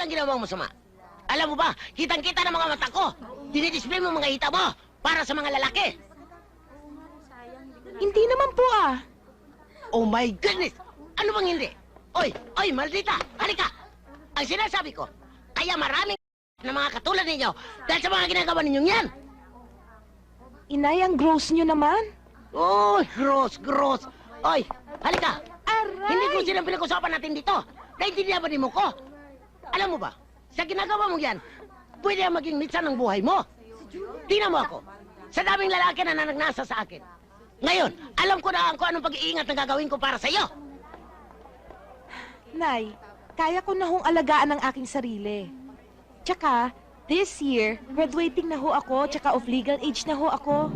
walang ginawang masama. Alam mo ba, kitang-kita ng mga mata ko. Dinidisplay mo mga hita mo para sa mga lalaki. Hindi naman po ah. Oh my goodness! Ano bang hindi? Oy, maldita! Halika! Ang sinasabi ko, kaya maraming na mga katulad ninyo dahil sa mga ginagawa ninyong yan! Inay, ang gross nyo naman. Oh, gross! Oy, halika! Aray! Hindi ko silang pinag-usapan natin dito. Naintindihan ba ni mo ko? Alam mo ba, sa ginagawa mo yan, pwede ang maging mitsan ng buhay mo. Tingnan mo ako, sa daming lalaki na nanagnasa sa akin. Ngayon, alam ko na kung anong pag-iingat na gagawin ko para sa'yo. Nay, kaya ko na hong alagaan ang aking sarili. Tsaka, this year, graduating na ho ako, tsaka of legal age na ho ako.